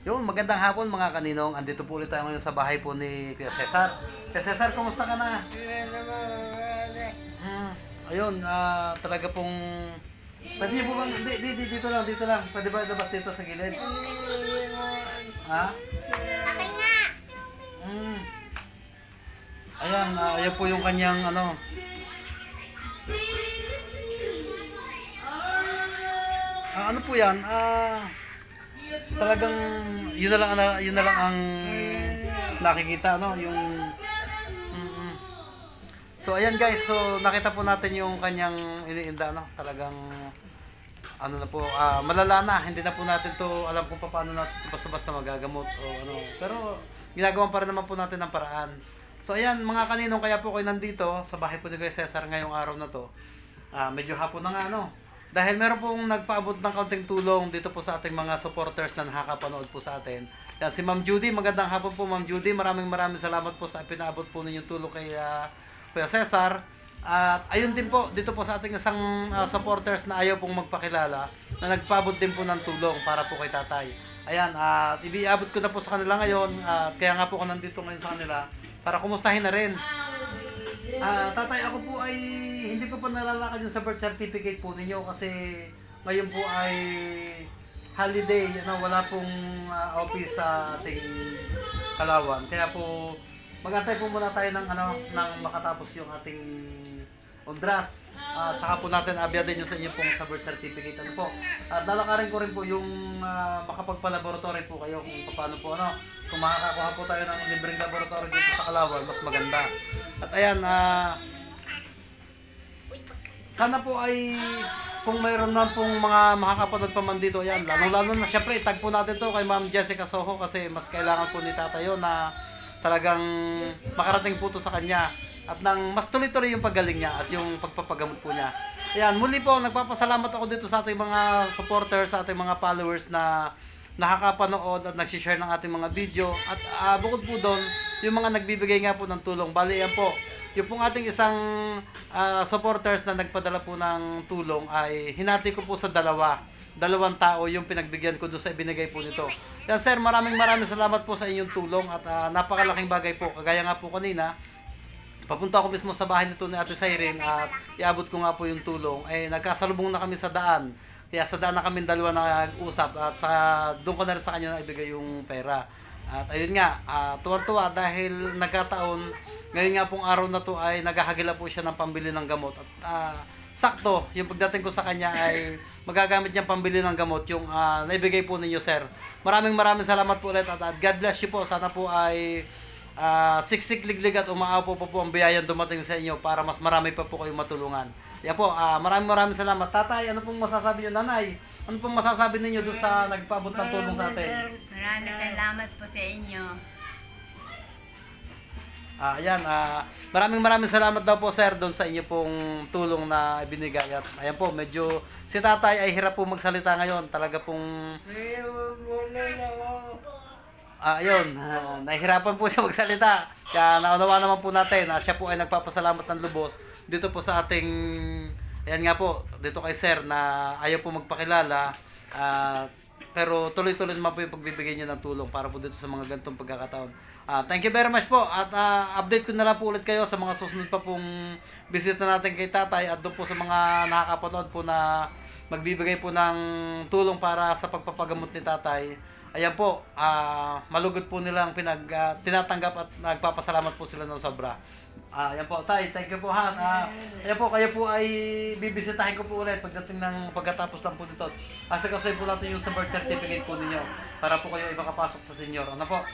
Yun, magandang hapon mga kaninong. Andito po ulit tayo ngayon sa bahay po ni Kuya Cesar. Kuya Cesar, kumusta ka na? Hmm, ayun, talaga pong... Pwede niyo po bang... Dito lang, dito lang. Pwede ba labas dito sa gilid? Ha? Akin nga! Hmm. Ayan, ayan po yung kanyang ano... ano po yan? Talagang yun na lang ang nakikita, no? Yung... Mm-mm. So ayan guys, so nakita po natin yung kanyang iniinda, no? Talagang ano na po, malala na. Hindi na po natin to alam kung paano natin ito basta-basta magagamot o ano. Pero ginagawa pa rin naman po natin ang paraan. So ayan mga kaninong, kaya po kayo nandito sa bahay po ni Kuya Cesar ngayong araw na to. Medyo hapon na nga, no? Dahil meron pong nagpaabot ng kaunting tulong dito po sa ating mga supporters na nakakapanood po sa atin. Yan, si Ma'am Judy, magandang hapon po Ma'am Judy. Maraming salamat po sa pinaabot po ninyong tulong kay Kuya Cesar. At ayun din po, dito po sa ating isang supporters na ayaw pong magpakilala na nagpaabot din po ng tulong para po kay tatay. Ayan, at ibiabot ko na po sa kanila ngayon at kaya nga po ako nandito ngayon sa kanila para kumustahin na rin. Tatay, ako po ay hindi ko pa nalalakad yung sa birth certificate po ninyo kasi ngayon po ay holiday, wala pong office sa ating Kalawan. Kaya po magantay po muna tayo ng makatapos yung ating Ondras. At saka po natin abyadin yung sa inyo pong sa birth certificate. Ano po? At lalakarin ko rin po yung makapagpa-laboratory po kayo kung paano po kung makakakuha po tayo ng libreng laboratory dito sa Kalawan, mas maganda. At ayan, sana po ay kung mayroon man pong mga makakapanood pa man dito, ayan, lalo na syempre itag po natin to kay Ma'am Jessica Soho kasi mas kailangan po ni Tatayo na talagang makarating po to sa kanya at nang mas tuloy-tuloy yung paggaling niya at yung pagpapagamot po niya. Ayan, muli po nagpapasalamat ako dito sa ating mga supporters, sa ating mga followers na nakakapanood at nagsishare ng ating mga video at bukod po doon yung mga nagbibigay nga po ng tulong. Bali yan po, yung pong ating isang supporters na nagpadala po ng tulong ay hinati ko po sa dalawang tao yung pinagbigyan ko doon sa ibinigay po nito. Yan sir, maraming salamat po sa inyong tulong at napakalaking bagay po. Kagaya nga po kanina, papunta ako mismo sa bahay nito ni Ate Cyrene at iabot ko nga po yung tulong. Nagkasalubong na kami sa daan. Kaya sa daan na kami dalawa nag-usap at doon ko na rin sa kanya naibigay yung pera. At ayun nga, tuwan-tuwa dahil nagkataon, ngayon nga pong araw na to ay naghahagila po siya ng pambili ng gamot. At sakto, yung pagdating ko sa kanya ay magagamit niyang pambili ng gamot yung naibigay po ninyo sir. Maraming salamat po ulit at God bless you po. Sana po ay siksik liglig at umaaw po ang biyayang dumating sa inyo para mas marami pa po kayong matulungan. Yan po, maraming salamat. Tatay, ano pong masasabi niyo? Nanay, ano pong masasabi ninyo doon sa nagpaabot ng tulong sa atin? Maraming salamat po sa inyo. Ayan, maraming salamat daw po sir doon sa inyo pong tulong na ibinigay. At ayan po, medyo si tatay ay hirap po magsalita ngayon. Talaga pong ayun, nahihirapan po siya magsalita. Kaya naunawa naman po natin na siya po ay nagpapasalamat ng lubos dito po sa ating, ayan nga po, dito kay sir na ayaw po magpakilala. Pero tuloy-tuloy naman po yung pagbibigay niya ng tulong para po dito sa mga ganitong pagkakataon. Thank you very much po at update ko na lang po ulit kayo sa mga susunod pa pong bisita natin kay tatay at doon po sa mga nakakapanood po na magbibigay po ng tulong para sa pagpapagamot ni tatay. Ayan po, malugod po nilang tinatanggap at nagpapasalamat po sila ng sobra. Ayan po, tay, thank you po ha. Ayan po, kayo po ay bibisitahin ko po ulit pagkatapos lang po dito. Asikasoy po natin yung sa birth certificate po ninyo para po kayo ay makapasok sa senior. Ano po?